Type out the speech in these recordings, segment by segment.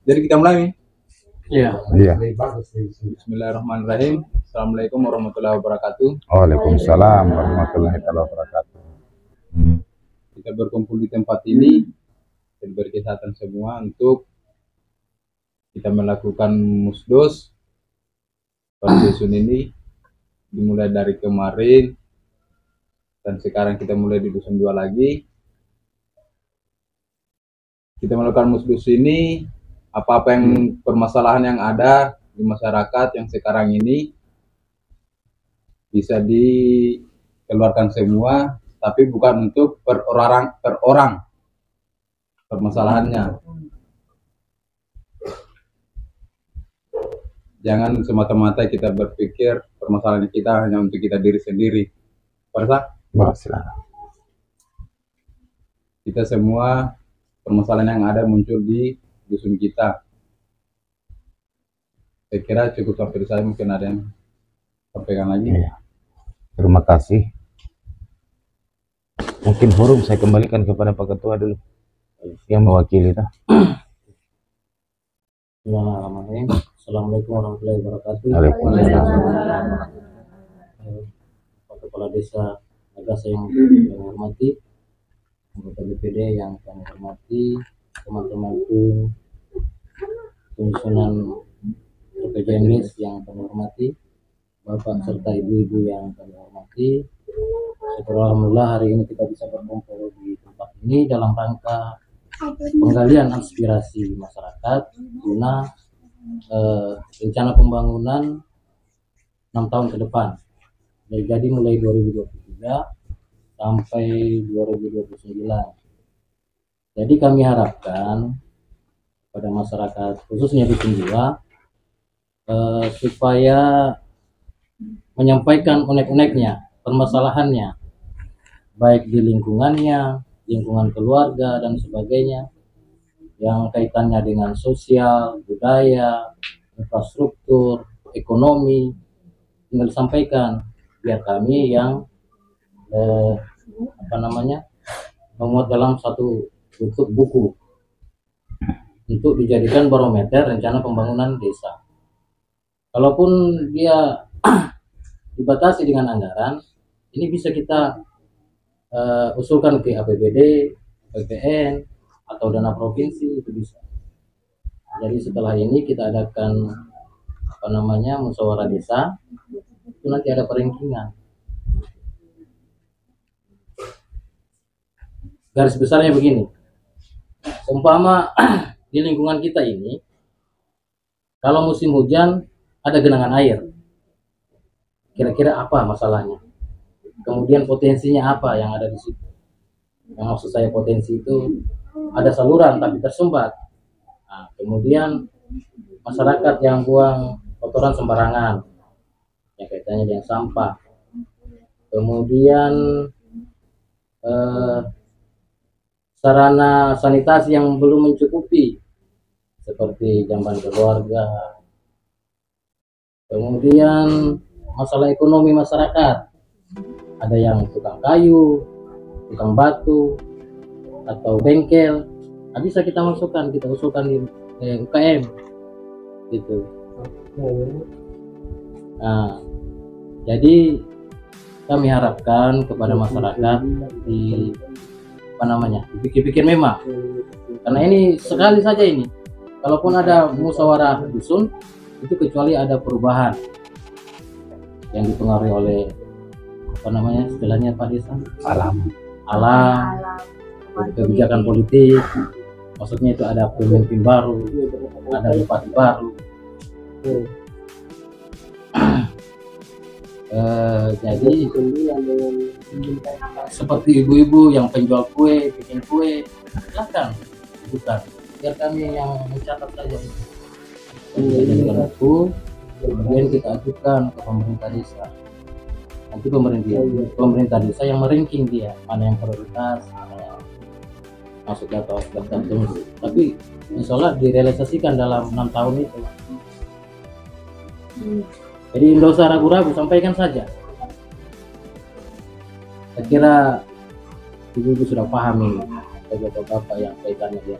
Jadi kita mulai. Iya. Iya. Bismillahirrahmanirrahim. Assalamualaikum warahmatullahi wabarakatuh. Waalaikumsalam warahmatullahi wabarakatuh. Kita berkumpul di tempat ini dan berkesehatan semua untuk kita melakukan musdos pada dusun ini. Dimulai dari kemarin dan sekarang kita mulai di dusun 2 lagi. Kita melakukan musdos ini, apa-apa yang permasalahan yang ada di masyarakat yang sekarang ini bisa dikeluarkan semua, tapi bukan untuk per orang permasalahannya. Jangan semata-mata kita berpikir permasalahan kita hanya untuk kita diri sendiri. Persa? Kita semua permasalahan yang ada muncul di dusun kita. Saya kira cukup sampai saya, mungkin ada yang sampaikan lagi. Iya. Terima kasih. Mungkin forum saya kembalikan kepada Pak Ketua dulu yang mewakili. Bismillahirrahmanirrahim. Assalamualaikum warahmatullahi wabarakatuh. Waalaikumsalam. Pak Kepala Desa Nagasa yang kami hormati, anggota DPD yang kami hormati, teman-teman tim penyusunan RPJMDes yang kami hormati, Bapak serta ibu-ibu yang kami hormati. Alhamdulillah hari ini kita bisa berkumpul di tempat ini dalam rangka penggalian aspirasi masyarakat guna rencana pembangunan 6 tahun ke depan. Jadi mulai 2023 sampai 2029. Jadi kami harapkan pada masyarakat khususnya di Sindua supaya menyampaikan unek-uneknya, permasalahannya, baik di lingkungannya, lingkungan keluarga dan sebagainya, yang kaitannya dengan sosial, budaya, infrastruktur, ekonomi, tinggal disampaikan biar kami yang memuat dalam satu bentuk buku untuk dijadikan barometer rencana pembangunan desa. Kalaupun dia dibatasi dengan anggaran, ini bisa kita usulkan ke APBD, PPN, atau dana provinsi, itu bisa. Jadi setelah ini kita adakan musyawarah desa, itu nanti ada perankingan. Garis besarnya begini, seumpama di lingkungan kita ini, kalau musim hujan ada genangan air, kira-kira apa masalahnya? Kemudian potensinya apa yang ada di situ? Yang maksud saya potensi itu ada saluran tapi tersumbat. Nah, kemudian masyarakat yang buang kotoran sembarangan, yang kaitannya dengan sampah. Kemudian sarana sanitasi yang belum mencukupi, seperti jamban keluarga. Kemudian masalah ekonomi masyarakat, ada yang tukang kayu, tukang batu, atau bengkel. Nah, bisa kita masukkan, kita usulkan di UKM gitu. Nah, jadi kami harapkan kepada masyarakat dipikir-pikir memang, karena ini sekali saja ini. Kalaupun ada musyawarah dusun, itu kecuali ada perubahan yang dipengaruhi oleh istilahnya Pak Desa, alam, kebijakan politik, maksudnya itu ada pemimpin baru, ada bupati baru. Jadi seperti ibu-ibu yang penjual kue, bikin kue, silakan bukan, biar kami yang mencatat saja. Jadi buku, kemudian kita ajukan ke pemerintah desa. Nanti pemerintah desa yang meranking dia, mana yang prioritas, mana yang masuk daftar tunggu. Tapi insya Allah direalisasikan dalam 6 tahun itu. Jadi tidak usah ragu-ragu, sampaikan saja. Saya kira ibu-ibu sudah pahami, atau bapak-bapak yang kaitannya dia.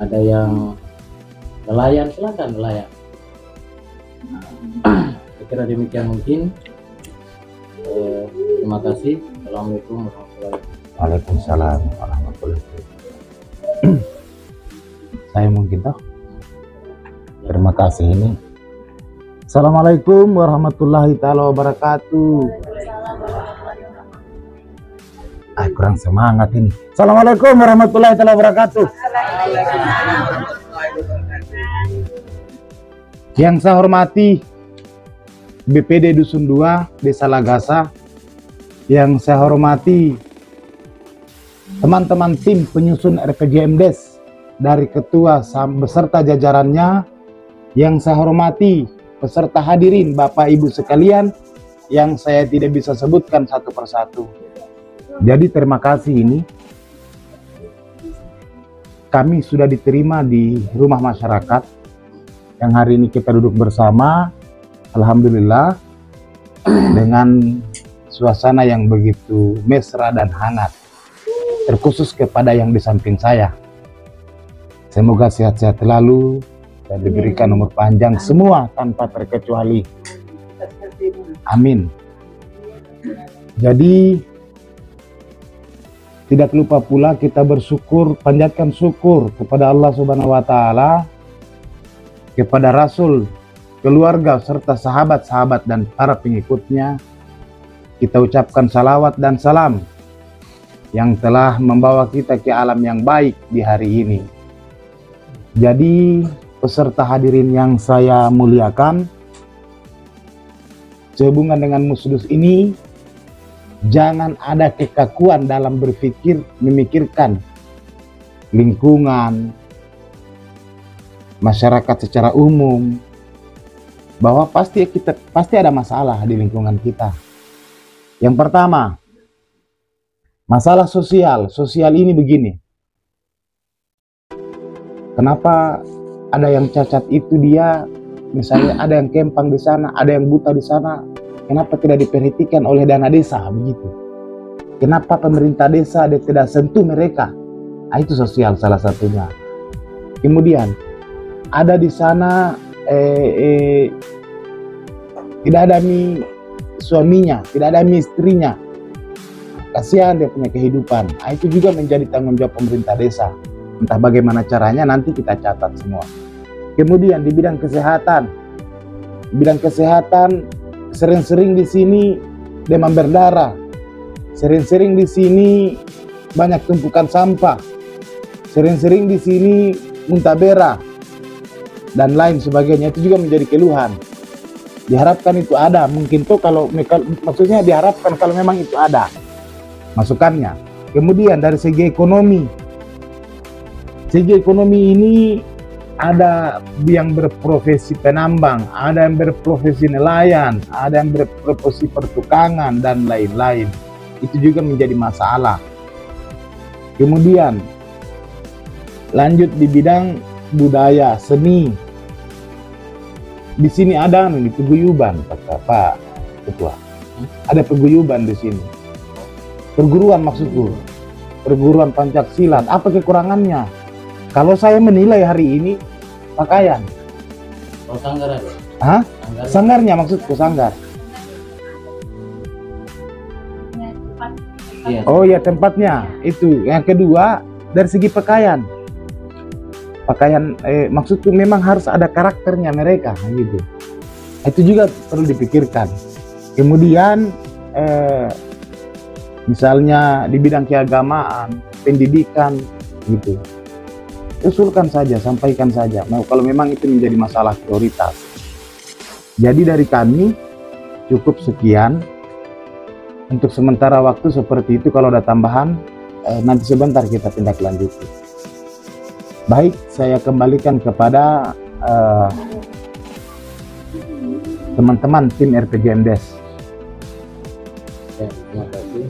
Ada yang nelayan, silakan nelayan. Saya kira demikian mungkin. Terima kasih. Assalamualaikum warahmatullahi wabarakatuh. Waalaikumsalam warahmatullahi wabarakatuh. Saya mungkin toh. Terima kasih ini. Assalamualaikum warahmatullahi taala wabarakatuh. Kurang semangat ini. Assalamualaikum warahmatullahi taala wabarakatuh. Yang saya hormati BPD Dusun 2 Desa Lagasa, yang saya hormati teman-teman tim penyusun RPJMDes dari ketua beserta jajarannya, yang saya hormati peserta hadirin Bapak Ibu sekalian yang saya tidak bisa sebutkan satu persatu. Jadi terima kasih, ini kami sudah diterima di rumah masyarakat yang hari ini kita duduk bersama, alhamdulillah, dengan suasana yang begitu mesra dan hangat, terkhusus kepada yang di samping saya. Semoga sehat-sehat selalu dan diberikan umur panjang semua tanpa terkecuali. Amin. Jadi tidak lupa pula kita bersyukur, panjatkan syukur kepada Allah Subhanahu wa taala, kepada Rasul, keluarga serta sahabat-sahabat dan para pengikutnya. Kita ucapkan salawat dan salam yang telah membawa kita ke alam yang baik di hari ini. Jadi peserta hadirin yang saya muliakan, sehubungan dengan Musdus ini, jangan ada kekakuan dalam berpikir, memikirkan lingkungan, masyarakat secara umum, bahwa pasti ada masalah di lingkungan kita. Yang pertama, masalah sosial. Sosial ini begini. Kenapa ada yang cacat itu dia, misalnya ada yang kempang di sana, ada yang buta di sana, kenapa tidak diperhatikan oleh dana desa begitu? Kenapa pemerintah desa tidak sentuh mereka? Itu sosial salah satunya. Kemudian ada di sana tidak ada suaminya, tidak ada istrinya. Kasihan dia punya kehidupan. Itu juga menjadi tanggung jawab pemerintah desa. Entah bagaimana caranya, nanti kita catat semua. Kemudian di bidang kesehatan. Di bidang kesehatan sering-sering di sini demam berdarah. Sering-sering di sini banyak tumpukan sampah. Sering-sering di sini muntah berah dan lain sebagainya. Itu juga menjadi keluhan. Diharapkan itu ada, mungkin tuh kalau maksudnya diharapkan kalau memang itu ada masukannya. Kemudian dari segi ekonomi. Segi ekonomi ini ada yang berprofesi penambang, ada yang berprofesi nelayan, ada yang berprofesi pertukangan dan lain-lain. Itu juga menjadi masalah. Kemudian lanjut di bidang budaya, seni. Di sini ada nih paguyuban, Pak Ketua. Ada paguyuban di sini. Perguruan maksudku. Perguruan Pancak-Silat. Apa kekurangannya? Kalau saya menilai hari ini pakaian. Oh, sanggar ada? Hah? Sanggarnya maksudku, sanggar. Iya. Oh ya, tempatnya itu. Yang kedua dari segi pakaian. Pakaian maksudku memang harus ada karakternya mereka gitu. Itu juga perlu dipikirkan. Kemudian misalnya di bidang keagamaan, pendidikan gitu. Usulkan saja, sampaikan saja. Nah, kalau memang itu menjadi masalah prioritas. Jadi dari kami cukup sekian. Untuk sementara waktu seperti itu. Kalau ada tambahan, nanti sebentar kita tindak lanjuti. Baik, saya kembalikan kepada teman-teman tim RPJMDes. Ya, terima kasih.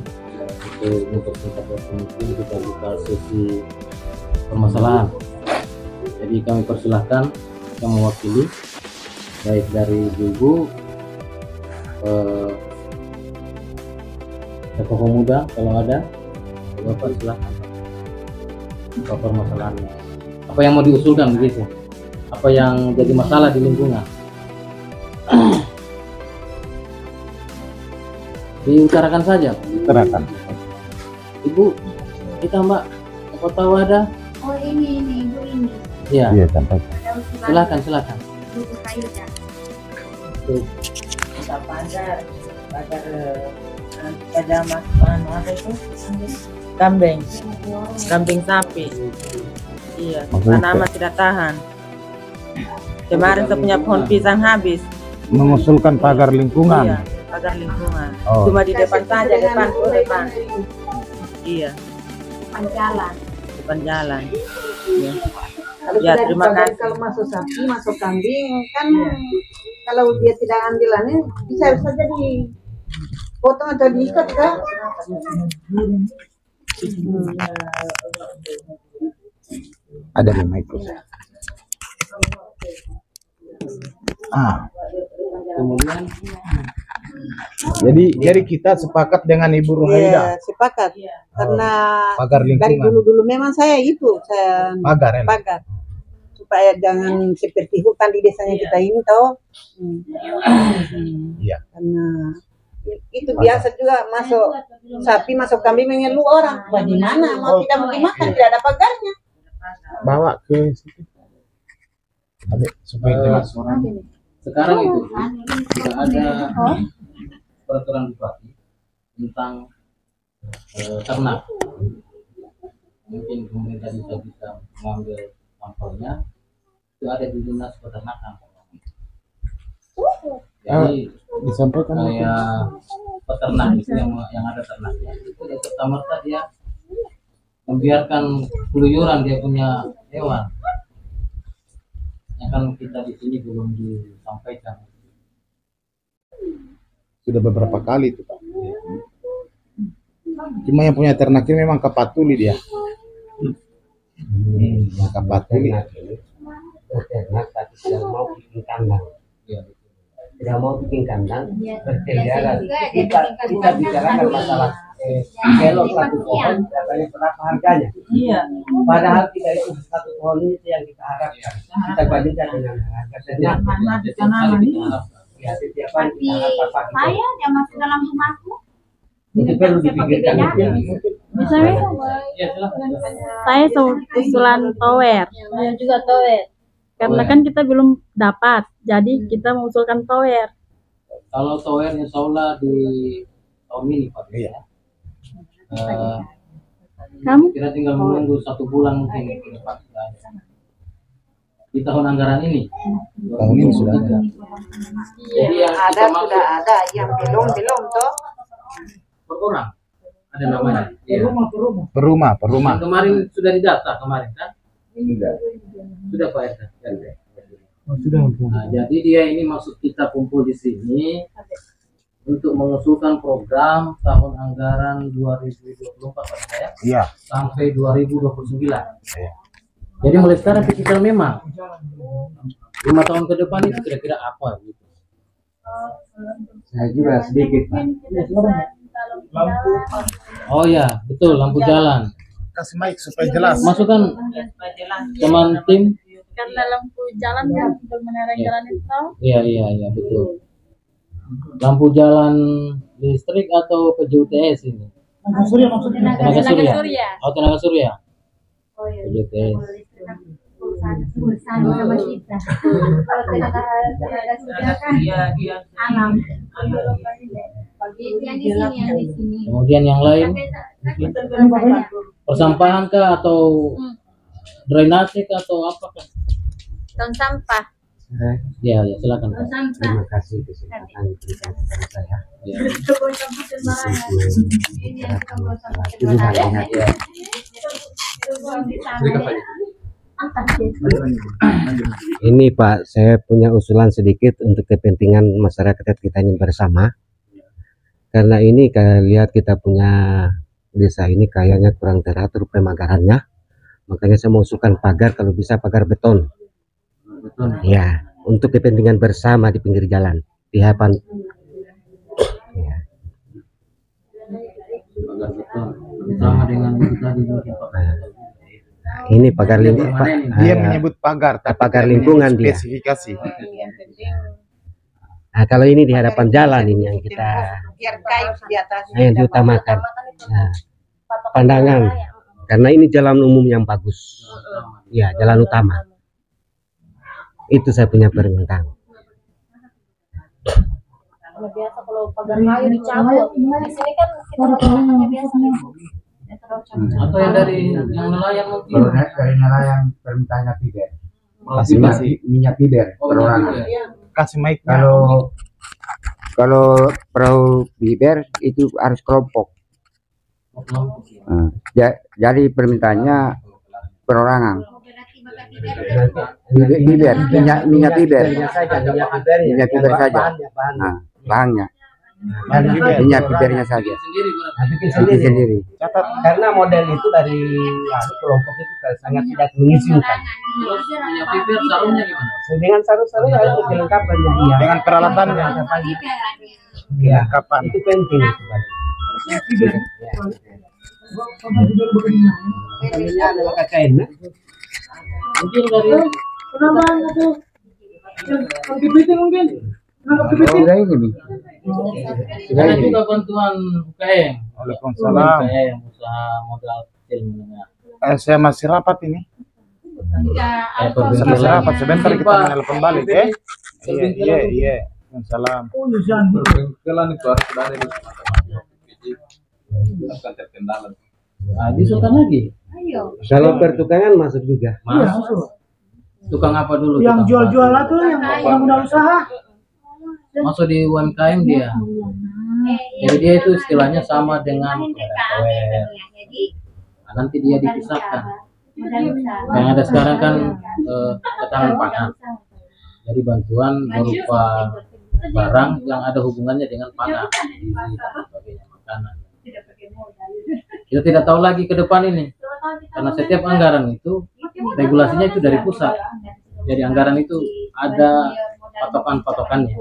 Untuk singkat waktu mungkin kita buka sesi permasalahan. Jadi kami persilahkan yang mewakili baik dari ibu, tokoh muda kalau ada, Bapak silahkan. Apa permasalahannya? Apa yang mau diusulkan begitu? Apa apa yang jadi masalah di lingkungan. Diutarakan saja. Utarakan. Ibu, kita Mbak, apa tahu ada? Oh ini ibu ini. Ya, Iya, sampaikan. Ada usulan silakan. ibu kayu ya. Tuh. Kita pagar ada masukan apa itu kambing sapi. Iya, Maksudnya tanaman tidak tahan. Kemarin saya punya pohon pisang habis. mengusulkan pagar lingkungan. Iya, pagar lingkungan. Oh. Cuma di depan saja, depan. Iya, Panjalan. depan jalan. Iya. Kalau Ya, tidak terima dipakai, kasih. kalau masuk sapi, masuk kambing, kan kalau dia tidak ambilannya bisa saja dipotong atau diikat kan? Ada di mic. Kemudian Jadi kita sepakat dengan Ibu Ruhaida. Iya, sepakat. Karena Pagar dari lingkungan. dulu-dulu memang saya Pagar ya. pagar supaya jangan seperti hutan di desanya kita ini tahu. Iya. Karena itu biasa juga masuk sapi, masuk kambing mengeluh orang. Bagaimana mau tidak mau dimakan tidak ada pagarnya. Bawa ke situ. Adik, supaya jelas orang. sekarang itu sudah ada peraturan bupati tentang ternak. Mungkin pemerintah bisa mengambil sampelnya, itu ada di dinas peternakan. Jadi Disampaikan kayak peternak itu yang ada ternaknya itu dari serta-merta dia membiarkan keluyuran dia punya hewan. Yang kan kita di sini belum disampaikan. sudah beberapa kali itu, Pak. Cuma yang punya ternak ini memang Kapatuli dia. Kapatuli. Ternak tapi tidak mau bikin kandang, Ya, tidak mau bikin kandang Iya. berkeliaran. Juga ada Kita tingkat bicarakan kandang. masalah Yang kilo di satu Pakuyan. pohon berapa berapa harganya. Iya. Padahal kita itu satu pohon itu yang kita harapkan. Kita bandingkan dengan harga ternak. Tanaman ini. Ya setiap hari Tapi kita harap apa gitu. saya yang masuk dalam rumahku. Itu perlu dipikirkan. Bisa ya? ya silakan. Saya usulan tower. Saya juga tower. Karena kan kita belum dapat, jadi kita mengusulkan tower. Kalau tower insya Allah di tahun ini Pak. Iya. Kamu Kita tinggal menunggu 1 bulan mungkin Pak sudah ada. Di tahun anggaran ini. Tahun ini sudah ada. Jadi yang Ada kita maksud sudah ada, yang belum toh. berkurang. Ada namanya. Ya. Perumah. Yang kemarin sudah didata kemarin kan? Sudah Pak RK. Nah, jadi dia ini maksud kita kumpul di sini untuk mengusulkan program tahun anggaran 2024 Pak ya, Iya. sampai 2029. Iya. Jadi mulai sekarang kita memang 5 tahun ke depan itu kira-kira apa gitu. Saya juga sedikit Pak. Oh ya, betul lampu jalan. Kasih mic supaya jelas. Masukkan teman tim. karena lampu jalan kan untuk menerangi jalan itu. Iya betul. Lampu jalan listrik atau PJUTS ini? Tenaga surya. Oh, tenaga surya. Oh iya. PJUTS. Bersama sama kita. Kalau tenaga surya kan alam. Yang di sini, yang di sini. Kemudian yang lain persampahan kah atau drainase kah atau apakah? Tong sampah. Ya silakan Pak. Terima kasih kesempatan diberikan kepada saya. Ya. Ini Pak, saya punya usulan sedikit untuk kepentingan masyarakat kita ini bersama. Karena ini lihat kita punya desa ini kayaknya kurang teratur pemagarannya. Makanya saya mengusulkan pagar, kalau bisa pagar beton. Betul. Ya, untuk kepentingan bersama di pinggir jalan. Di hadapan. Ya. Agar betul. Sama dengan yang tadi mungkin Pak. Nah, Ini pagar lingkungan. Dia menyebut pagar, tapi pagar tidak lingkungan dia. spesifikasi. Nah, kalau ini di hadapan jalan ini yang kita Biar kayu di atas. yang diutamakan. Nah, pandangan karena ini jalan umum yang bagus. Ya, jalan utama. Itu saya punya permintaan. Biasa kalau pagar kayu dicabut. Di sini kan kita makannya biasanya. Atau yang dari yang nelayan mungkin. Kalau dari nelayan permintaannya piber. Masih Minyak piber perorangan. kasih mic. Kalau perahu piber itu harus kelompok. Jadi permintaannya perorangan. Piber, minyak piber. Minyak piber saja. Nah, bahannya. Minyak pibernya saja. Bikin sendiri. Catat karena model itu dari kelompok itu sangat tidak mengizinkan. Terus minyak piper sarungnya gimana? Dengan sarung-sarung harus kelengkapannya, iya. Dengan peralatannya. Iya, Kapan? itu penting. Ini adalah KKN. Mungkin dari Sudah ini, Mi. ada juga bantuan UKM. Waalaikumsalam. UKM usaha modal kecil menengah. Saya masih rapat ini. Saya masih rapat. Sebentar kita menelpon balik, Iya. Salam. Jalan itu harus ada di akan terkendala. Nah, disulkan lagi. Kalau pertukangan masuk juga. Masuk. Tukang apa dulu? Yang jual-jual itu yang udah usaha. Masuk di UMKM dia. Jadi dia itu istilahnya sama dengan KWR. Nah, nanti dia dipisahkan. Yang ada sekarang kan ketahanan pangan. Jadi bantuan berupa barang yang ada hubungannya dengan pangan, gizi dan sebagainya, makanan. Kita tidak tahu lagi ke depan ini, karena setiap anggaran itu regulasinya itu dari pusat. Jadi anggaran itu ada patokan-patokannya,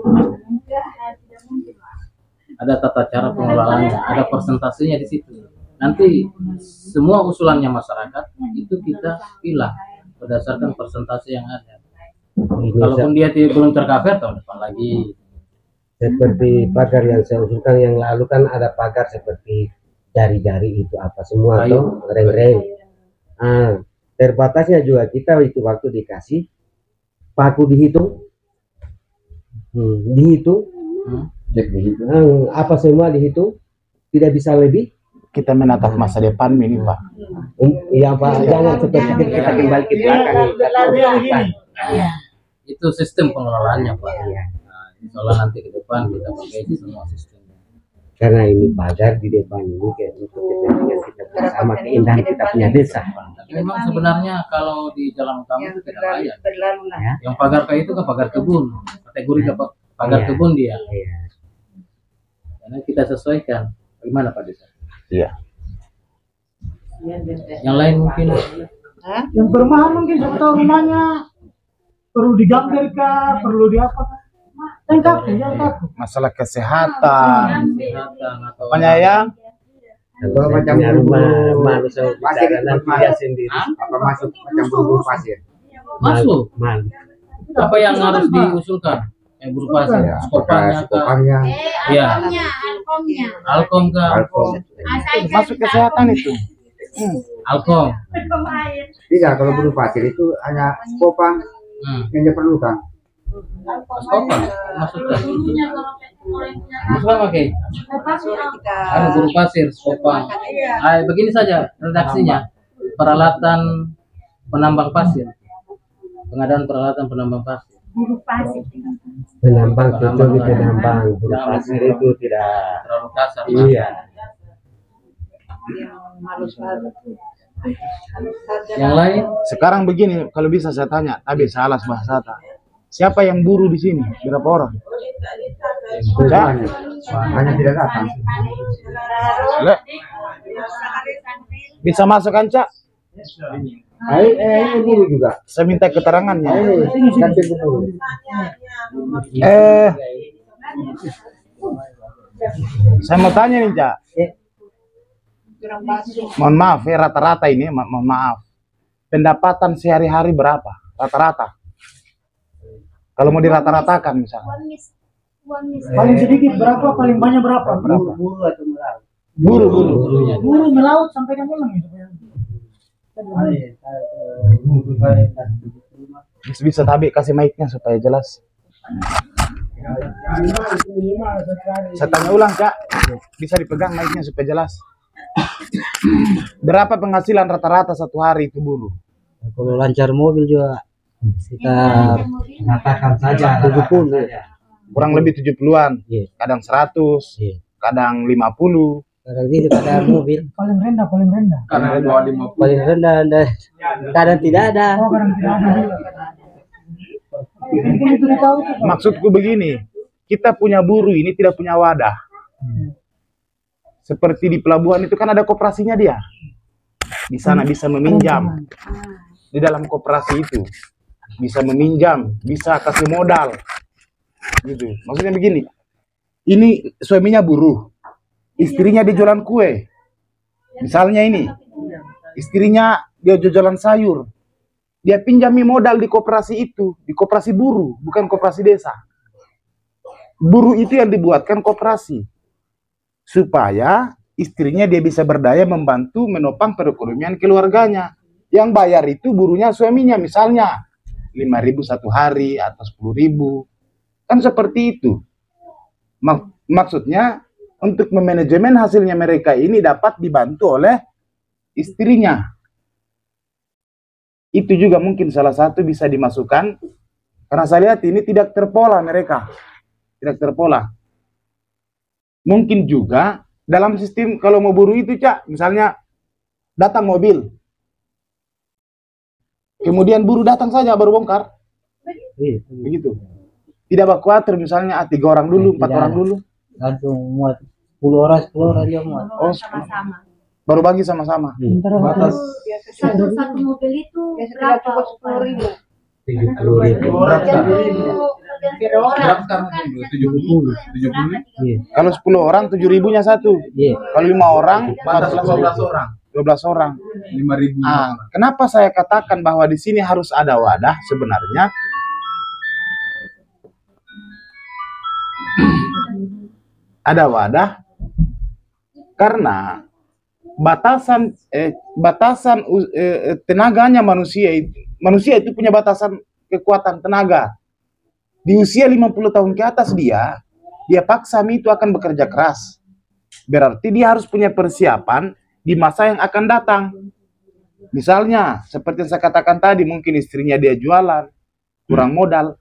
ada tata cara pengelolaannya, ada persentasenya di situ. Nanti semua usulannya masyarakat itu kita pilah berdasarkan persentase yang ada. Kalaupun dia belum tercover tahun depan lagi. Seperti pagar yang saya usulkan yang lalu kan ada pagar seperti jari-jari itu apa semua atau reng-reng. Terbatasnya juga kita itu waktu dikasih paku dihitung, apa semua dihitung, tidak bisa lebih. Kita menatap masa depan ini, Pak. Iya, Pak. Jangan seperti kita kembali ke belakang. Itu sistem pengelolaannya, Pak. Soalnya nanti ke depan kita pakai di semua sistemnya. Karena ini pagar di depan ini kayak untuk kepentingan kita bersama, keindahan kita punya desa. Tapi memang sebenarnya kalau di jalan utama itu tidak layak. Ya. Yang pagar kayak itu kan pagar kebun, kategori pagar kebun dia. Karena kita sesuaikan. Bagaimana Pak Desa? Iya. Yang lain mungkin. Yang perumahan mungkin saya tahu rumahnya perlu digambar kah, perlu di apa kah? Masalah kesehatan, atau penyayang. Kalau macam rumah pasir nanti dia sendiri. apa masuk macam buru pasir? masuk. Apa yang harus diusulkan? Yang berupa skopanya, ya, alkom kah? Masuk kesehatan itu. Alkom. Tidak, kalau buru pasir itu hanya skopang yang diperlukan. Skopang masukkan. Masukkan pakai. Ada buru pasir, skopang. Begini saja redaksinya. Peralatan penambang pasir. Pengadaan peralatan penambang pasir. Penambang cocok di penambang, buru pasir itu tidak terlalu kasar. Iya. Yang lain? Sekarang begini, kalau bisa saya tanya, tapi salah bahasa tak. Siapa yang buru di sini? Berapa orang? Hanya tidak datang. Bisa masuk kan, Cak? Buru juga. Saya minta keterangannya. Saya mau tanya nih, Cak. Mohon maaf ya, rata-rata ini, mohon maaf. pendapatan sehari-hari berapa rata-rata? Kalau mau dirata-ratakan misalnya. Paling sedikit berapa, paling banyak berapa? Buru atau melaut? Buru melaut sampai kan pulang gitu. Bisa tapi kasih mic-nya supaya jelas. Saya tanya ulang, Kak. Bisa dipegang mic-nya supaya jelas. Berapa penghasilan rata-rata satu hari itu buru? Kalau lancar mobil juga sekitar Katakan saja 70. Kurang lebih 70-an. Iya. Kadang 100, Iya. kadang 50. Kadang itu kadang mobil Paling rendah, paling rendah. Karena 250. paling rendah dan kadang tidak ada. Oh, kadang tidak ada juga. Mungkin itu tahu tuh, Pak. Maksudku begini, kita punya buruh ini tidak punya wadah. Seperti di pelabuhan itu kan ada koperasinya dia. Di sana bisa meminjam. Di dalam koperasi itu bisa meminjam, bisa kasih modal. Gitu. Maksudnya begini. Ini suaminya buruh. Istrinya dia jualan kue. Misalnya ini. Istrinya dia jualan sayur. Dia pinjami modal di koperasi itu, di koperasi buruh, bukan koperasi desa. Buruh itu yang dibuatkan koperasi supaya istrinya dia bisa berdaya membantu menopang perekonomian keluarganya. Yang bayar itu buruhnya suaminya, misalnya 5.000 satu hari atau 10.000. Kan seperti itu. Maksudnya untuk memanajemen hasilnya mereka ini dapat dibantu oleh istrinya. Itu juga mungkin salah satu bisa dimasukkan, karena saya lihat ini tidak terpola mereka, tidak terpola. Mungkin juga dalam sistem kalau mau buruh itu, Cak, misalnya datang mobil, kemudian buruh datang saja baru bongkar, begitu. Tidak khawatir misalnya 3 orang dulu, 4 orang dulu, Langsung muat 10 orang dia muat. oh Sama-sama. baru bagi sama-sama. Batas Satu mobil itu berapa? 10.000. 70.000. berapa sekarang? 70. Kalau 10 orang 7.000-nya satu. Iya. Kalau 5 orang 12 orang. 12 orang. 5.000. Kenapa saya katakan bahwa di sini harus ada wadah sebenarnya? Ada wadah karena batasan tenaganya manusia itu punya batasan kekuatan tenaga. Di usia 50 tahun ke atas dia paksa itu akan bekerja keras. Berarti dia harus punya persiapan di masa yang akan datang. Misalnya, seperti yang saya katakan tadi, mungkin istrinya dia jualan, kurang modal.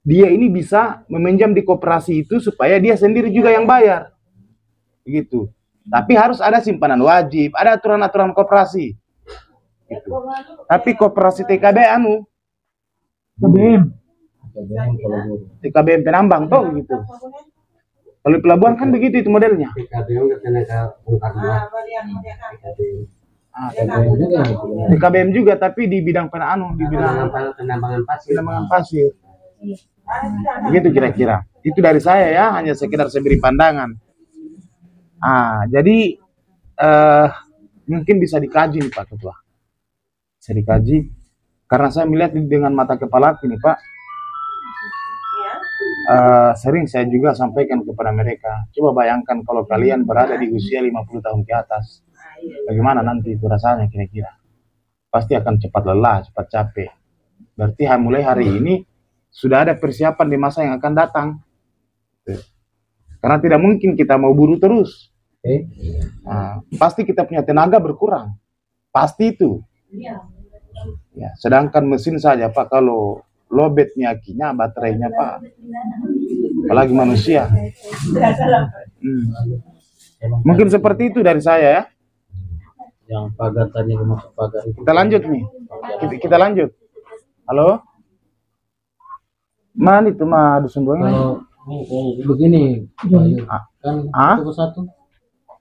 Dia ini bisa meminjam di koperasi itu supaya dia sendiri juga yang bayar. Begitu. Tapi harus ada simpanan wajib, ada aturan-aturan koperasi. Gitu. Tapi koperasi TKBM penambang tuh gitu. Kalau di pelabuhan kan begitu itu modelnya. TKBM juga tapi di bidang di bidang penambangan pasir. Begitu kira-kira. Itu dari saya ya, hanya sekedar saya beri pandangan. Jadi mungkin bisa dikaji nih Pak Ketua. Bisa dikaji karena saya melihat dengan mata kepala ini Pak. Sering saya juga sampaikan kepada mereka, coba bayangkan kalau kalian berada di usia 50 tahun ke atas, bagaimana nanti itu rasanya kira-kira? Pasti akan cepat lelah, cepat capek. Berarti mulai hari ini sudah ada persiapan di masa yang akan datang. Karena tidak mungkin kita mau buru terus. Pasti kita punya tenaga berkurang. Pasti itu. Ya, sedangkan mesin saja Pak, kalau lobetnya akinya, baterainya Pak, apalagi manusia. Mungkin seperti itu dari saya ya. Yang pagar tadi masuk pagar itu. Kita lanjut nih. Kita lanjut. Halo? Mana itu mah dusun buangnya? Begini, kan itu satu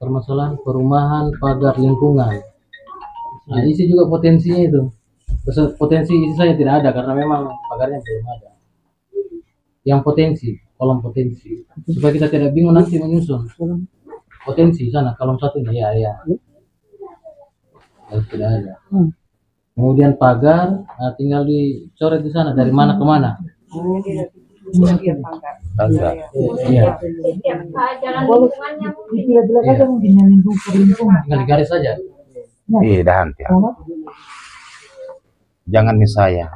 permasalahan perumahan pagar lingkungan. Nah, isi juga potensinya itu. Potensi isi saya tidak ada karena memang pagarnya belum ada. Yang potensi, kolom potensi, supaya kita tidak bingung nanti menyusun potensi sana kolom satunya ya. Tidak ada. kemudian pagar, tinggal dicoret di sana dari mana ke mana. Iya. Jalan lingkungannya mungkin. Bilang aja mungkin yang lingkungan. Tinggal digaris saja. Iya, dah henti. Jangan nih saya.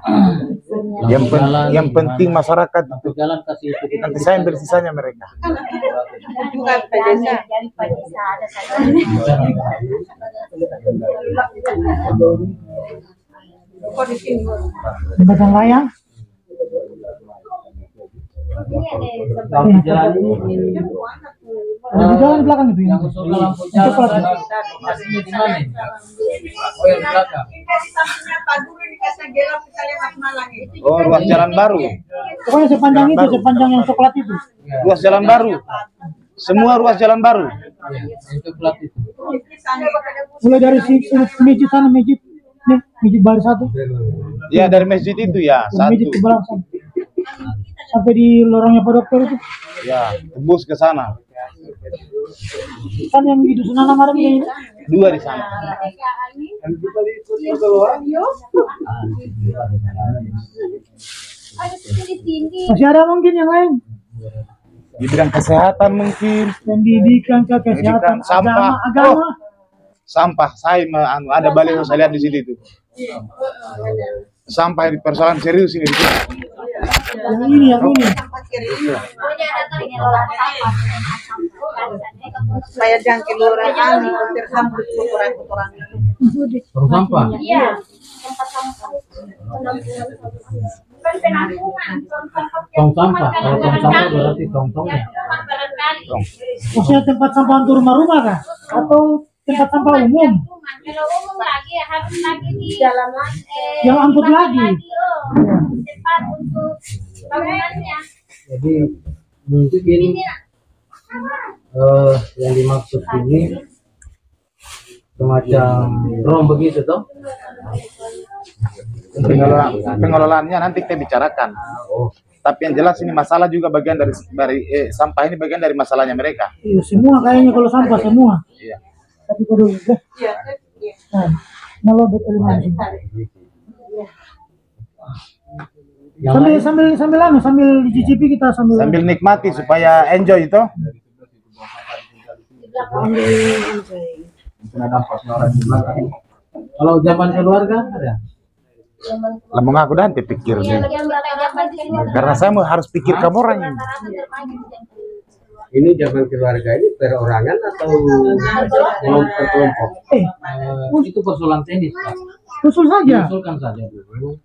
Yang penting masyarakat itu. Jalan kasih itu. Nanti saya ambil sisanya mereka. Bukan pedesa. Jadi pedesa ada saja. Kok di sini? Jembatan layang. Jalan ini. Ada jalan di belakang itu ya. Yang usulkan lampu jalan kasihnya di mana? Oh, yang di belakang. Oh, ruas jalan baru. Pokoknya sepanjang itu, sepanjang yang coklat itu. Ruas jalan baru. Semua ruas jalan baru. Yang coklat itu. Mulai dari masjid sana, masjid. Nih, masjid baru satu. Ya, dari masjid itu ya, Masjid satu. ke belakang sana. Sampai di lorongnya Pak Dokter itu. Ya, tembus ke sana. Kan yang di dusun Anam ada ini. Dua di sana. Masih ada mungkin yang lain. Di bidang kesehatan mungkin. Pendidikan ke kesehatan, Sampah. agama. Sampah, saya ada balik saya lihat di sini tuh. Sampah di persoalan serius ini. Yang ini. Supaya jangan kelurahan tersambut kotoran-kotoran itu. Tong sampah. Iya. Tempat sampah. Tong sampah. Kalau tong sampah berarti tong-tongnya. Maksudnya tempat sampah untuk rumah-rumah kah? Atau tempat sampah umum? Kalau umum lagi harus lagi di dalam Yang angkut lagi. tempat untuk bangunannya. Jadi mungkin yang dimaksud ini semacam rom begitu toh. Pengelolaannya nanti kita bicarakan. Tapi yang jelas ini masalah juga bagian dari sampah ini bagian dari masalahnya mereka. Iya, semua kayaknya kalau sampah semua. Iya. Tapi kalau udah. Nah, melobet eliminasi. Sambil dicicipi kita Sambil nikmati supaya enjoy itu. Kalau zaman keluarga ada? Lama aku nanti pikir nih. Karena saya harus pikir kamu orang ini. Ini zaman keluarga ini perorangan atau kelompok? Itu persoalan teknis, Pak. Usul saja. Usulkan saja dulu.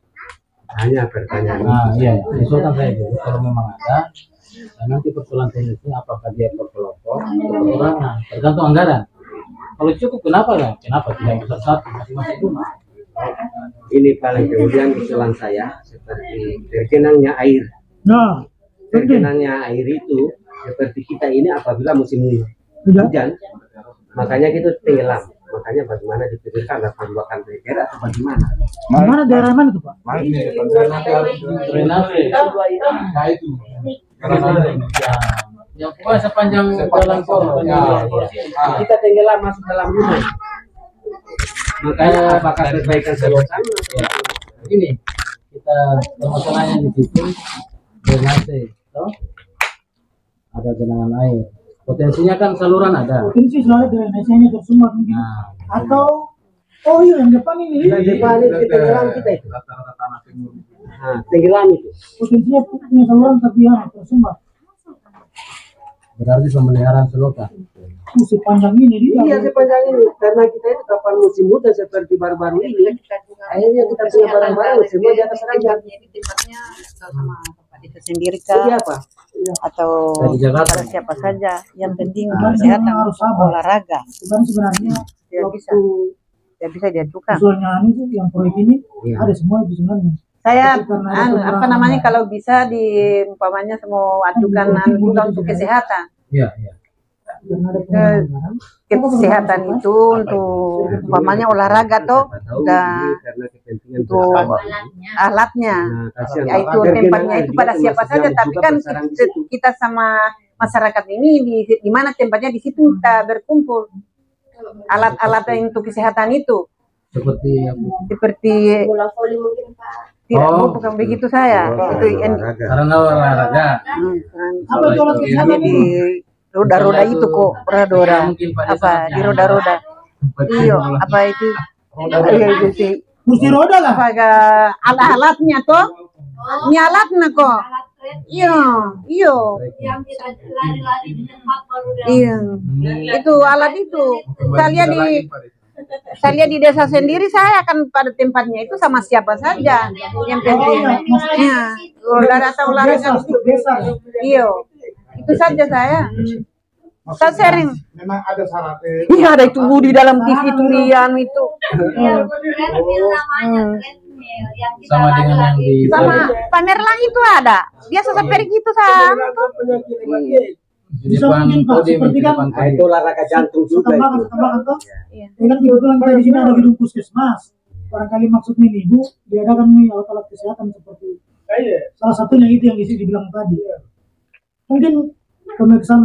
Hanya pertanyaan. Nah, iya, usulkan saya dulu. Kalau memang ada, dan nanti persoalan teknisnya apakah dia per kelompok atau perorangan, tergantung anggaran. Kalau cukup, kenapa ya? Kenapa tidak besar satu masing-masing rumah? Ini paling kemudian usulan saya seperti tergenangnya air. Nah, Tergenangnya air itu seperti kita ini apabila musim hujan, makanya kita tenggelam. Makanya bagaimana dipikirkan ada pembuatan reker atau bagaimana? Mana daerah mana itu, Pak? Drainase. Nah itu. Ya pokoknya sepanjang jalan tol. Kita tenggelam masuk dalam rumah. Makanya apakah perbaikan selokan? Ini kita masalahnya di situ drainase, toh? Ada genangan air. Potensinya kan saluran ada. Potensi soalnya drainasenya tersumbat mungkin. Atau yang depan ini. Yang depan ini tenggelam kita itu. Nah, tenggelam itu. Potensinya punya saluran tapi tersumbat. Berarti pemeliharaan selokan. Sepanjang ini dia. Iya, sepanjang ini karena kita itu kapan musim hujan seperti baru-baru ini, akhirnya kita punya barang-barang semua di atas ranjang. Jadi tempatnya sama tempat itu sendiri kah? Siapa? Atau pada siapa saja yang penting kesehatan harus olahraga. Sebenarnya tidak bisa diajukan. Usulnya itu yang proyek ini ada semua itu sebenarnya. Saya kalau bisa umpamanya semua ajukan untuk kesehatan. Iya. Kesehatan itu untuk umpamanya olahraga tuh dan untuk alatnya, itu tempatnya itu pada siapa saja. Tapi kan kita sama masyarakat ini di mana tempatnya di situ kita berkumpul alat-alat untuk kesehatan itu. seperti bola voli mungkin Pak. tidak Oh. bukan begitu saya. Itu yang Karena olahraga. Apa itu alat kesehatan di itu? roda-roda itu kok, roda-roda Mungkin Pak Desa apa di roda-roda. Iyo, apa itu? Iya itu sih. Kursi roda lah. Apa alat-alatnya toh? Ini alatnya kok. Iya, iya. Yang kita lari-lari di tempat baru Iya. Itu alat itu. Saya lihat di desa sendiri, saya akan pada tempatnya itu sama siapa saja. Yang penting, ya, olahraga Desa. iya, itu saja saya. Saya sering. Memang ada syaratnya. Iya, ada itu di dalam TV Turian itu. yang namanya treadmill yang kita Sama dengan yang di Sama Pamerlang itu ada. Biasa seperti gitu sama. di Bisa depan mungkin Pak, podium, seperti di kan depan Nah, podium. itu olahraga jantung juga itu. Setambahan toh. Iya. Ya kan kebetulan kita di sini ada gedung puskesmas. Barangkali maksudnya nih Bu, diadakan nih alat-alat kesehatan seperti salah satunya itu yang isi dibilang tadi. Mungkin pemeriksaan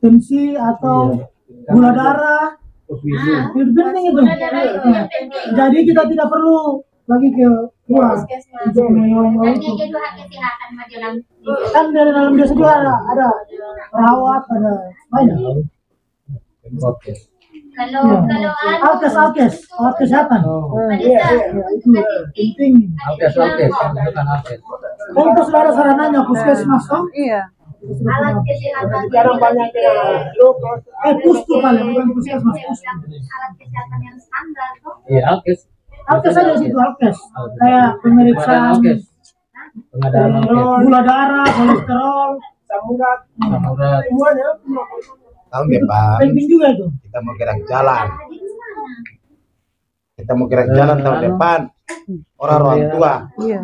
tensi atau gula darah. Itu penting itu. Jadi kita tidak perlu lagi ke luar untuk hanya jadi hak kesehatan majalah. kan dari dalam desa juga ada perawat, ada banyak. Oke. Kalau Alkes, alat kesehatan. Iya, itu penting. Oke, bukan oke. Kan itu sudah ada sarananya puskesmas toh? Iya. alat kesehatan Sekarang banyak pustu paling bukan puskesmas, pustu. alat kesehatan yang standar tuh. Iya, oke. Alkes aja situ alkes. Kayak pemeriksaan Pengadaan oke. gula darah, kolesterol, Samurat. semuanya. Tahun depan Penting juga itu. kita mau gerak jalan. Kita mau gerak jalan tahun depan. Orang tua. Iya.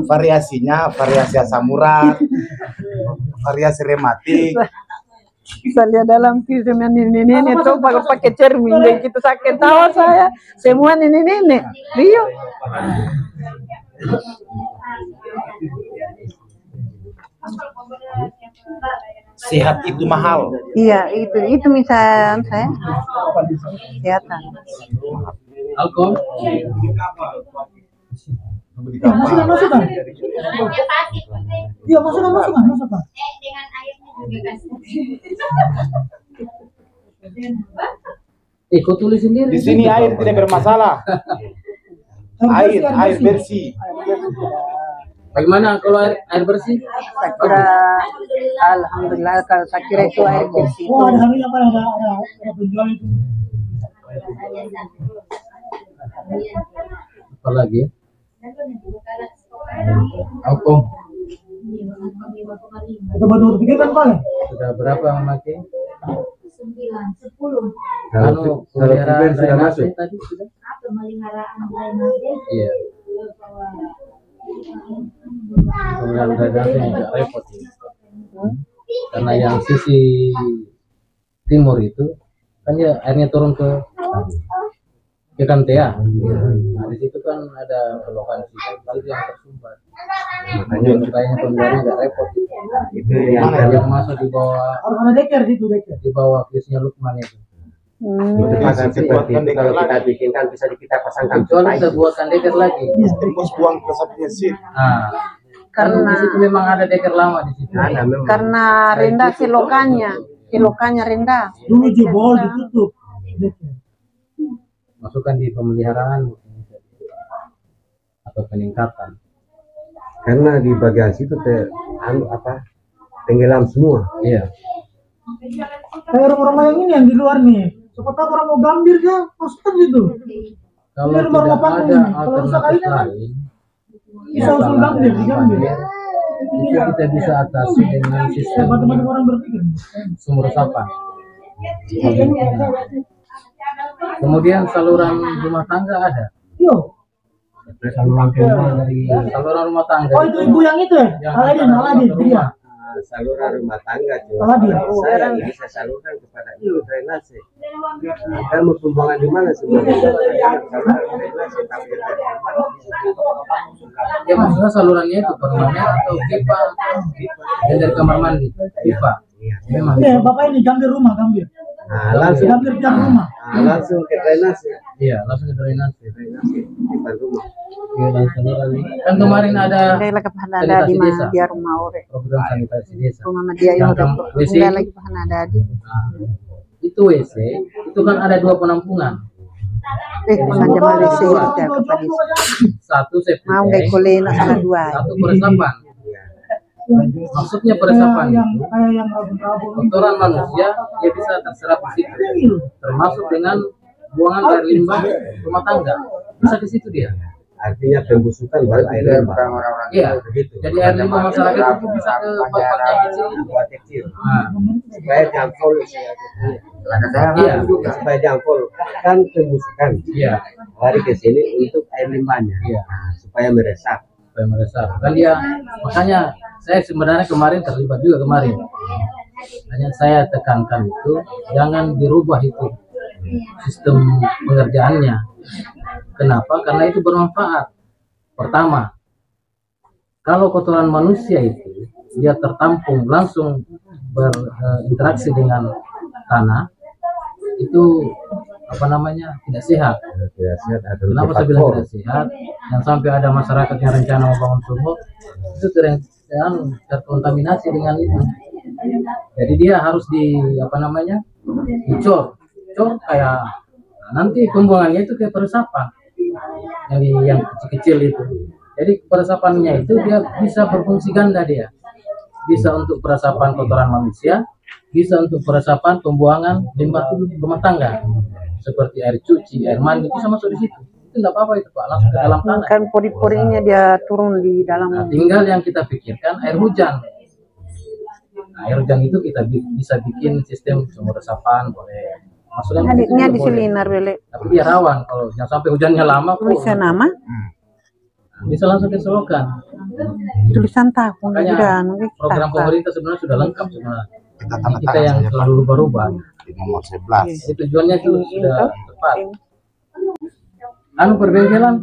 Variasinya variasi asam urat, variasi rematik. Bisa lihat dalam film yang nenek-nenek tuh pakai cermin dan gitu sakit tahu saya. Semua nenek-nenek. Rio. Sehat itu mahal. Iya, itu misal saya. Kesehatan. Alkohol. Masukkan. Hanya pasif Iya, masukkan. dengan airnya juga kan. Kau tulis sendiri. Di sini air tidak bermasalah. Air bersih. Bagaimana kalau air bersih? Saya kira alhamdulillah kalau saya kira itu air bersih. Oh, ada hari apa ada penjual itu. Apa lagi? Alkohol. Itu baru pikirkan paling. Sudah berapa memakai? 9, 10. Anu, Kalau fiber sudah masuk. tadi sudah. Pemeliharaan drainase. Iya. Pemeliharaan drainase agak repot ini. Karena yang sisi timur itu kan ya airnya turun ke Kantea. Nah di situ kan ada belokan situ yang tersumbat. Makanya kayaknya pemeliharaan agak repot. Itu Yang masuk di bawah Harus ada deker situ deker. di bawah kisnya Lukman itu. itu pasang seperti itu kalau kita bikinkan bisa kita pasangkan Kecuali kita buatkan deker lagi. Tembus buang ke sampingnya sih. Nah, karena di situ memang ada deker lama di situ. ada memang. Karena rendah silokannya rendah. Dulu jebol ditutup. Deker. Masukkan di pemeliharaan atau peningkatan. Karena di bagian situ tenggelam semua. Iya. Kayak rumah-rumah yang ini yang di luar nih. Siapa tahu orang mau gambir ya, masukkan situ. Kalau Ini rumah tidak panggung ada ini. Kalau rusak alternatif kalinya kan lain, bisa usul gambir, digambir. itu kita bisa atasi dengan sistem Teman-teman orang berpikir. sumur resapan. Kemudian saluran rumah tangga ada. Yo. Saluran rumah tangga. Oh itu ibu yang itu ya? Aladin, dia. Saluran rumah tangga Aladin. saya bisa salurkan kepada itu drainase. Kamu pembuangan di mana sebenarnya? Ya maksudnya salurannya itu permanen atau pipa yang dari kamar mandi? Pipa. Memang. Iya, bapak ini gambir rumah, gambir. langsung hampir tiap rumah. langsung ke drainase. Iya, langsung ke drainase. Drainase depan rumah. Iya, langsung kali. Kan kemarin ada Dia lagi bahan ada sanitasi di desa. mana dia rumah ore. Program sanitasi desa. Rumah dia yang udah WC. dia lagi bahan ada di. Itu WC, itu kan ada 2 penampungan. Pengajar WC itu dia kepada Satu septic mau tank, nggak kulina sama 2. satu peresapan. Maksudnya peresapan Yang itu kayak yang rabun-rabun. kotoran manusia dia bisa terserap di situ, termasuk dengan buangan air limbah rumah tangga, bisa ke situ dia. Artinya pembusukan baru air limbah. Iya, jadi air limbah masyarakat itu bisa ke bak-bak yang kecil. Nah, Supaya jangkau. iya, Supaya jangkau kan pembusukan. iya, Lari ke sini untuk air limbahnya. iya. Supaya meresap. Supaya meresap. Kan dia, makanya saya sebenarnya kemarin terlibat juga kemarin. Hanya saya tekankan itu jangan dirubah itu sistem pengerjaannya. Kenapa? Karena itu bermanfaat. Pertama, kalau kotoran manusia itu dia tertampung langsung berinteraksi dengan tanah, itu apa namanya tidak sehat. Tidak sehat. Kenapa saya bilang tidak sehat? Yang sampai ada masyarakat yang rencana membangun sumur itu terkontaminasi dengan itu. Jadi dia harus dicor kayak nanti pembuangannya itu kayak peresapan yang kecil-kecil itu. Jadi peresapannya itu dia bisa berfungsi ganda, dia bisa untuk peresapan kotoran manusia, bisa untuk peresapan pembuangan limbah rumah tangga seperti air cuci, air mandi, bisa masuk di situ. Itu tidak apa-apa itu Pak, langsung ke dalam tanah. Kan pori-porinya dia turun di dalam. Nah, tinggal yang kita pikirkan air hujan. Nah, air hujan itu kita bisa bikin sistem sumur resapan, boleh. Masukkan ke situ Adiknya juga di boleh. silinar bele. Tapi dia rawan kalau yang sampai hujannya lama, Bisa nama? bisa langsung ke selokan. Tulisan tahun Makanya udah program pemerintah sebenarnya sudah lengkap sebenarnya. Kita tanda Kita tangan yang saja, selalu berubah. di nomor 11. Jadi tujuannya itu sudah tepat. Anu perbengkelan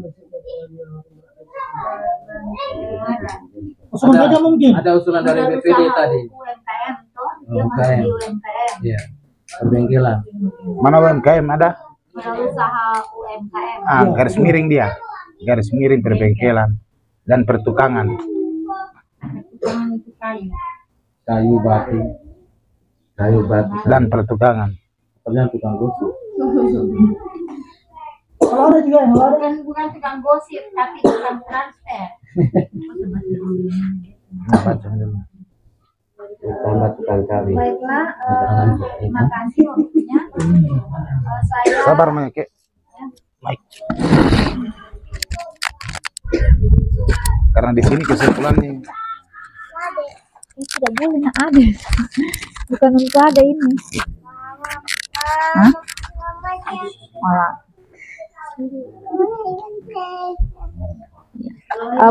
Usulan saja mungkin. ada usulan dari BPD tadi. UMKM tuh, dia masuk UMKM. di UMKM. Iya. Perbengkelan. Mana UMKM ada? Usaha UMKM. Garis miring dia. Garis miring perbengkelan dan pertukangan. Kayu batu. Dan pertukangan. Ternyata tukang gosip. Kalau ada juga yang ada. Bukan tukang gosip, tapi tukang transfer. Tambah tukang kali. Baiklah, terima kasih waktunya. Saya Sabar Mike. Baik. Karena di sini kesimpulannya Ini tidak boleh nak ada. Bukan untuk ada ini. Hah? Malah.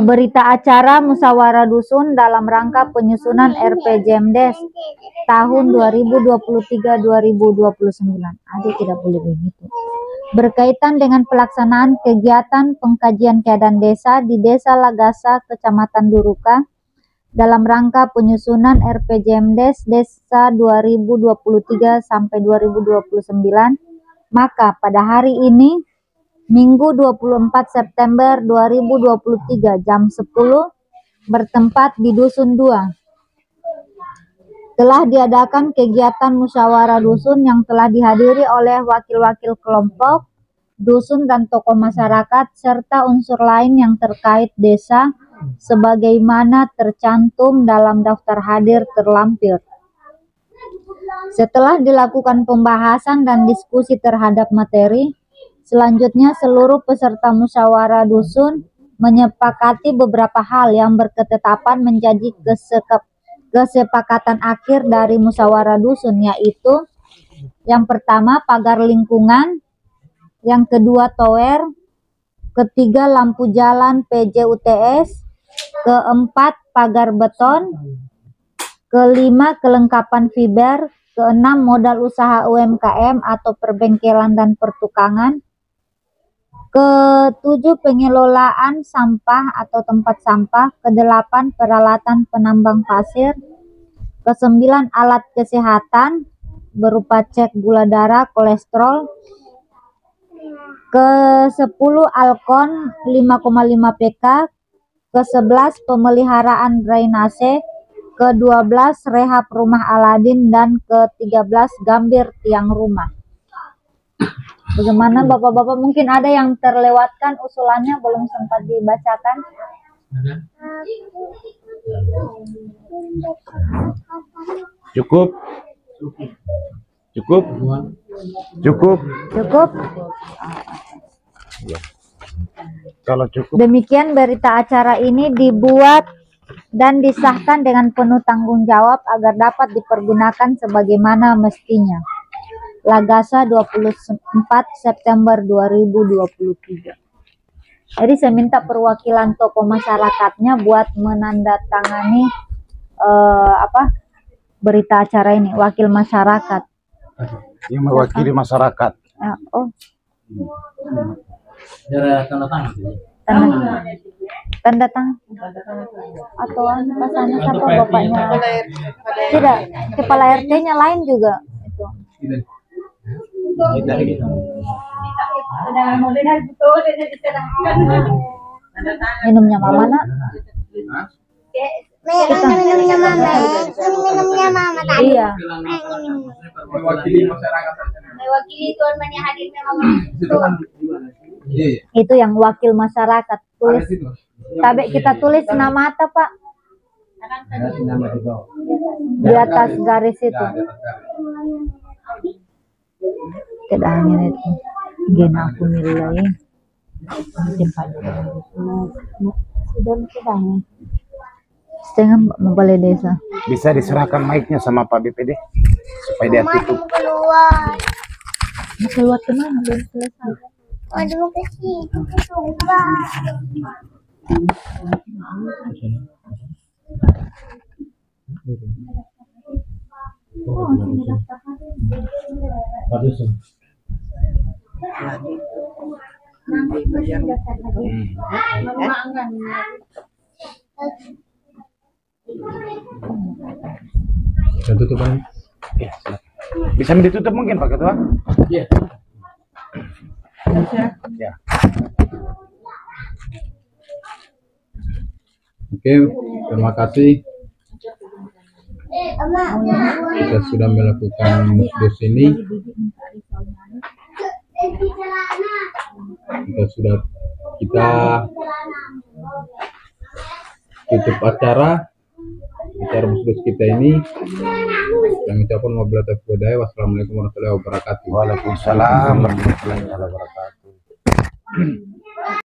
Berita acara musyawarah dusun dalam rangka penyusunan RPJMDes tahun 2023-2029. Adik tidak boleh begitu. Berkaitan dengan pelaksanaan kegiatan pengkajian keadaan desa di Desa Lagasa, Kecamatan Duruka, dalam rangka penyusunan RPJMDes Desa 2023 sampai 2029, maka pada hari ini Minggu 24 September 2023 jam 10 bertempat di Dusun 2 telah diadakan kegiatan musyawarah dusun yang telah dihadiri oleh wakil-wakil kelompok dusun dan tokoh masyarakat serta unsur lain yang terkait desa sebagaimana tercantum dalam daftar hadir terlampir. Setelah dilakukan pembahasan dan diskusi terhadap materi, selanjutnya seluruh peserta musyawarah dusun menyepakati beberapa hal yang berketetapan menjadi kesepakatan akhir dari musyawarah dusun, yaitu yang pertama pagar lingkungan, yang kedua tower, ketiga lampu jalan PJUTS, keempat pagar beton, kelima kelengkapan fiber, keenam modal usaha UMKM atau perbengkelan dan pertukangan, ketujuh pengelolaan sampah atau tempat sampah, kedelapan peralatan penambang pasir, kesembilan alat kesehatan, berupa cek gula darah, kolesterol. Ke-10 Alkon 5,5 pk. Ke-11 pemeliharaan drainase. Ke-12 rehab rumah Aladin, dan ke-13 gambir tiang rumah. Bagaimana Bapak-bapak, mungkin ada yang terlewatkan usulannya belum sempat dibacakan? Cukup? Cukup? Cukup? Cukup? Kalau cukup. Demikian berita acara ini dibuat dan disahkan dengan penuh tanggung jawab agar dapat dipergunakan sebagaimana mestinya. Lagasa 24 September 2023. Jadi saya minta perwakilan tokoh masyarakatnya buat menandatangani berita acara ini, wakil masyarakat. Yang mewakili masyarakat. Oh. Tanda tangan. Tanda tangan. Atau pasannya siapa bapaknya? Tidak, kepala RT-nya lain juga itu. Minumnya mama nak? Minumnya mama tadi. Iya. Mewakili masyarakat. Mewakili tuan yang hadirnya mama. Itu yang wakil masyarakat. Tulis. Tapi kita tulis nama apa, Pak? Di atas garis itu. Tidak hanya itu. Gena aku nilai. Sudah tidak. Setengah membalai desa. Bisa diserahkan mic-nya sama Pak BPD supaya dia tutup. Keluar. Keluar kemana? Belum selesai. Aduh, ke situ. Tutupan. Bisa ditutup mungkin Pak Ketua? Iya. Ya. Oke, terima kasih. Kita sudah melakukan musdos ini. Kita tutup acara musdos kita ini. Yang ucapkan wassalamualaikum warahmatullahi wabarakatuh. Waalaikumsalam warahmatullahi wabarakatuh.